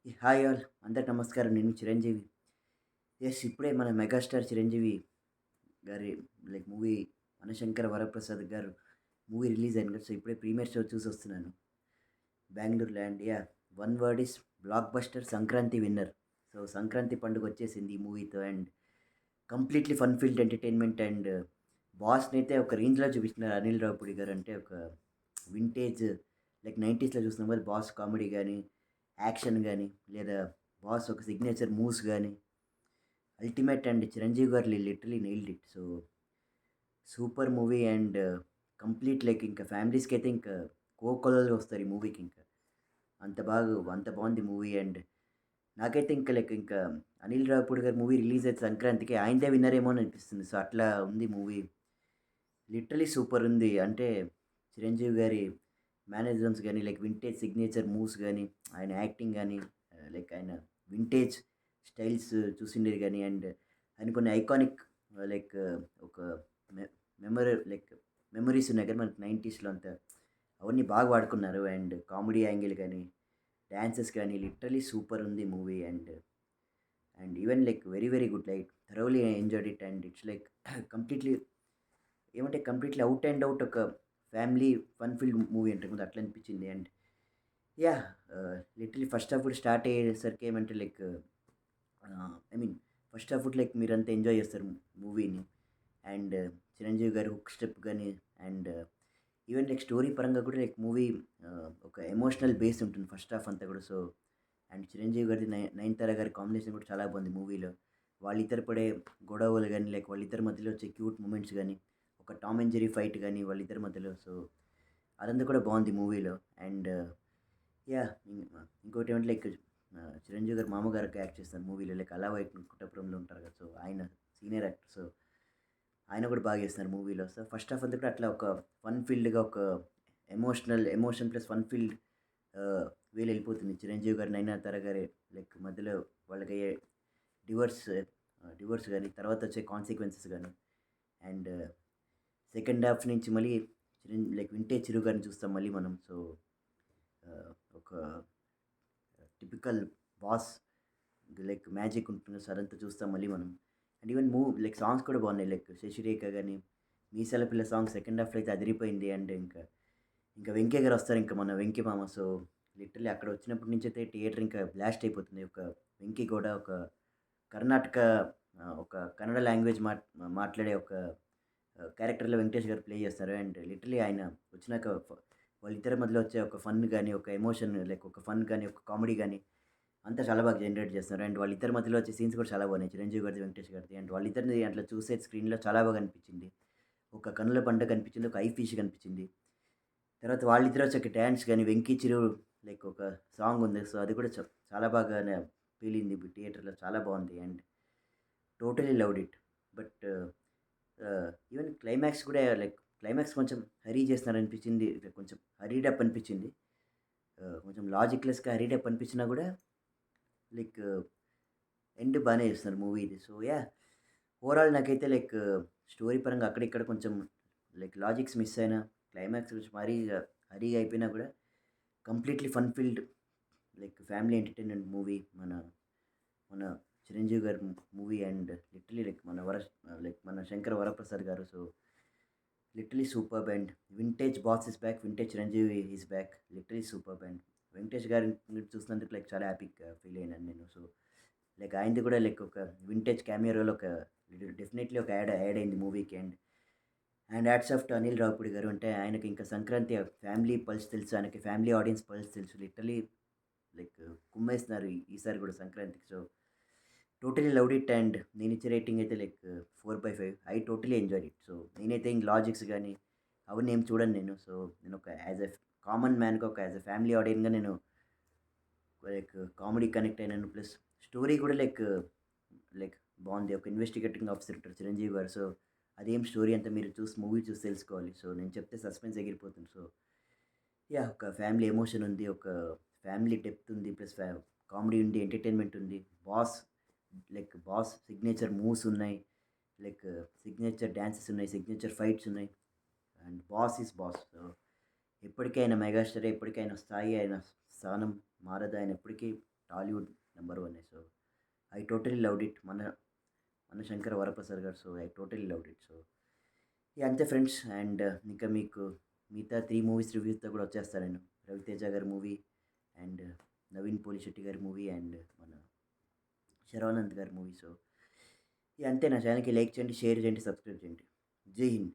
Hi all అందరికి నమస్కారం. నేను చిరంజీవి. ఇప్పుడే మన మెగాస్టార్ చిరంజీవి గారి మూవీ 'మనశంకర వరప్రసాద్' గారు మూవీ రిలీజ్ అయింది కదా! సో ఇప్పుడే ప్రీమియర్ షో చూసొస్తున్నాను. బెంగుళూరులో one word is blockbuster Sankranti winner. So Sankranti పండుగ వచ్చేసింది ఈ మూవీతో కంప్లీట్‌లీ ఫన్ ఫిల్డ్ ఎంటర్‌టైన్‌మెంట్ బాస్‌నైతే ఒక రేంజ్‌లో చూపించినారు అనిల్ రావిపూడి గారు. ఒక వింటేజ్ 90స్‌లో చూస్తున్నాం కదా! బాస్ కామెడీ గాని, యాక్షన్ గాని లేదా బాస్ ఒక సిగ్నేచర్ మూవ్స్ గాని అల్టిమేట్ చిరంజీవి గారు literally nailed it. So super movie complete ఇంకా ఫ్యామిలీస్‌కైతే ఇంకా కోకొల్లలుగా వస్తారు ఈ మూవీకి ఇంకా. అంత బావుంది మూవీ నాకైతే ఇంకా అనిల్ రావిపూడి గారి మూవీ రిలీజ్ అయితే సంక్రాంతికి ఆయనదే విన్నర్ ఏమో అని అనిపిస్తుంది. సో అట్లా ఉంది మూవీ. లిటరల్లీ సూపర్ ఉంది. చిరంజీవి గారి మేనరిజమ్స్ గాని, వింటేజ్ సిగ్నేచర్ మూవ్స్ గాని, ఆయన యాక్టింగ్ గాని, ఆయన వింటేజ్ స్టైల్స్ చూసిండేది గాని ఆయన కొన్ని ఐకానిక్ లైక్ ఒక మె మెమరీ మెమోరీస్ ఉన్నాయి కదా! మనకి 90స్‌లో అంతా. అవన్నీ బాగా వాడుకున్నారు. కామెడీ యాంగిల్ గాని, డాన్సెస్ గాని లిటరల్లీ సూపర్ ఉంది movie even very very good. Thoroughly enjoyed it it's completely completely out and out ఒక ఫ్యామిలీ ఫన్ ఫిల్డ్ మూవీ అంటారు కదా! అట్లా అనిపించింది. యాహ్! లిటరల్లీ ఫస్ట్ హాఫ్ కూడా స్టార్ట్ అయ్యేసరికి ఐ మీన్ ఫస్ట్ హాఫ్ కూడా మీరంతా ఎంజాయ్ చేస్తారు మూవీని. అండ్ చిరంజీవి గారి హుక్ స్టెప్ గాని అండ్ ఈవెన్ స్టోరీ పరంగా కూడా మూవీ ఒక ఎమోషనల్ బేస్ ఉంటుంది ఫస్ట్ హాఫ్ అంతా కూడా. సో చిరంజీవి గారిది నయనతార గారి కాంబినేషన్ కూడా చాలా బాగుంది మూవీలో. వాళ్ళిద్దరు పడే గొడవలు గాని, వాళ్ళిద్దరి మధ్యలో వచ్చే క్యూట్ మూమెంట్స్ గాని, ఒక టామ్ అండ్ జెర్రీ ఫైట్ గాని వాళ్ళిద్దరి మధ్యలో. సో అదంతా కూడా బాగుంది మూవీలో. And yeah! ఇంకోటేమంటే చిరంజీవి గారు మామగారుగా యాక్ట్ చేస్తారు మూవీలో. అలా వైకుంఠపురంలో ఉంటారు కదా! సో ఆయన సీనియర్ యాక్టర్. సో ఆయన కూడా బాగా చేస్తున్నారు మూవీలో. సో ఫస్ట్ హాఫ్ అంతా కూడా అట్లా ఒక ఫన్ ఫీల్డ్‌గా ఒక ఎమోషన్ ప్లస్ ఫన్ ఫీల్డ్ ఆహ్, వేలో వెళ్ళిపోతుంది. చిరంజీవి గారు, నయనతార గారి మధ్యలో వాళ్ళకయ్యే డివోర్స్ డివోర్స్ గాని, తర్వాత వచ్చే కాన్సిక్వెన్సెస్ గాని అండ్ సెకండ్ హాఫ్ నుంచి మళ్ళీ వింటేజ్ చిరు గారిని చూస్తాం మళ్ళీ మనం. సో ఒక టిపికల్ బాస్ మ్యాజిక్ ఉంటుంది. సో అదంతా చూస్తాం మళ్ళీ మనం. ఈవెన్ సాంగ్స్ కూడా బాగున్నాయి. 'శశిరేఖ' గాని, 'మీసాల పిల్ల' సాంగ్ సెకండ్ హాఫ్‌లో అయితే అదిరిపోయింది. ఇంకా వెంకీ గారు వస్తారు ఇంకా మన వెంకీ మామ. సో లిటరల్లీ అక్కడ వచ్చినప్పటి నుంచి అయితే థియేటర్ ఇంకా బ్లాస్ట్ అయిపోతుంది. వెంకీ కూడా ఒక కర్ణాటక ఒక కన్నడ లాంగ్వేజ్ మాట్లాడే ఒక క్యారెక్టర్‌లో వెంకటేష్ గారు ప్లే చేస్తారు. లిటరల్లీ ఆయన వచ్చినాక వాళ్ళిద్దరి మధ్యలో వచ్చే ఒక ఫన్ గాని, ఒక ఎమోషన్ ఒక ఫన్ గాని, ఒక కామెడీ గాని అంతా చాలా బాగా జనరేట్ చేస్తున్నారు. వాళ్ళిద్దరి మధ్యలో వచ్చే సీన్స్ కూడా చాలా బాగున్నాయి. చిరంజీవి గారిది, వెంకటేష్ గారిది. వాళ్ళిద్దరిని అట్లా చూసే స్క్రీన్‌లో చాలా బాగా అనిపించింది. ఒక కన్నుల పండుగ కనిపించింది. ఒక ఐ ఫిష్ కనిపించింది. తర్వాత వాళ్ళిద్దరూ వచ్చాక డాన్స్ గాని, 'వెంకి చిరు' ఒక సాంగ్ ఉంది. సో అది కూడా చాలా బాగానే పేలింది థియేటర్‌లో చాలా బాగుంది. Totally loved it. But even climax కూడా క్లైమాక్స్ కొంచెం హరీ చేస్తున్నారనిపించింది. కొంచెం హరీడ్ అప్ అనిపించింది. కొంచెం లాజిక్‌లెస్‌గా హరీడ్ అప్ అనిపించినా కూడా లైక్ ఎండ్ బానే చేస్తున్నారు మూవీది. So yeah! ఓవరాల్ నాకైతే స్టోరీ పరంగా అక్కడిక్కడ కొంచెం లాజిక్స్ మిస్ అయినా, క్లైమాక్స్ కొంచెం హరీగా అయిపోయినా కూడా completely fun field family entertainment movie మన మన చిరంజీవి గారి మూవీ లిటరల్లీ మన శంకర వరప్రసాద్ గారు. So literally superb vintage boss is back. Vintage Chiranjeevi is back. Literally superb Venkatesh గారిని చూసినందుకు చాలా హ్యాపీగా ఫీల్ అయినాను నేను. సో ఆయనది కూడా ఒక వింటేజ్ క్యామియో రోల్ డెఫినెట్‌లీ ఒక యాడ్ అయింది మూవీకి. Hats off to Anil Ravipudi garu. ఆయనకి ఇంకా సంక్రాంతి ఫ్యామిలీ పల్స్ తెలుసు. ఆయనకి ఫ్యామిలీ ఆడియన్స్ పల్స్ తెలుసు. లిటరల్లీ లైక్ కుమ్మేస్తున్నారు ఈసారి కూడా సంక్రాంతికి. So totally loved it. నేనిచ్చే రేటింగ్ అయితే 4/5. I totally enjoyed it. So నేనైతే ఇంక లాజిక్స్ గాని అవన్నీ ఏమి చూడను నేను. సో నేను ఒక యాజ్ ఎ కామన్ మ్యాన్‌గా యాజ్ ఎ ఫ్యామిలీ ఆడియన్‌గా నేను కామెడీ కనెక్ట్ అయినాను. ప్లస్ స్టోరీ కూడా లైక్ బావుంది. ఒక ఇన్వెస్టిగేటింగ్ ఆఫీసర్ ఉంటారు చిరంజీవి గారు. సో అదేం స్టోరీ అంతా మీరు మూవీ చూసి తెలుసుకోవాలి. సో నేను చెప్తే సస్పెన్స్ ఎగిరిపోతుంది. So yeah! ఒక ఫ్యామిలీ ఎమోషన్ ఉంది. ఒక ఫ్యామిలీ డెప్త్ ఉంది. ప్లస్ కామెడీ ఉంది. ఎంటర్‌టైన్‌మెంట్ ఉంది. బాస్ బాస్ సిగ్నేచర్ మూవ్స్ ఉన్నాయి. లైక్ సిగ్నేచర్ డాన్సెస్ ఉన్నాయి. సిగ్నేచర్ ఫైట్స్ ఉన్నాయి. Boss is boss. సో ఎప్పటికీ ఆయన మెగాస్టారే. ఎప్పటికీ ఆయన స్థాయి, ఆయన స్థానం మారదు. ఆయన ఎప్పటికీ Tollywood number one. So I totally loved it. మన శంకర వరప్రసాద్ గారు. So I totally loved it. So ఇక అంతే ఫ్రెండ్స్. అండ్ ఇంకా మీకు మిగతా 3 మూవీస్ రివ్యూస్‌తో కూడా వచ్చేస్తా నేను. రవితేజ గారి మూవీ అండ్ నవీన్ పోలిశెట్టి గారి మూవీ అండ్ మన శర్వానంద్ గారి మూవీ. సో ఇక అంతే. నా ఛానల్‌కి లైక్ చేయండి, షేర్ చేయండి, సబ్స్క్రైబ్ చేయండి. జై హింద్.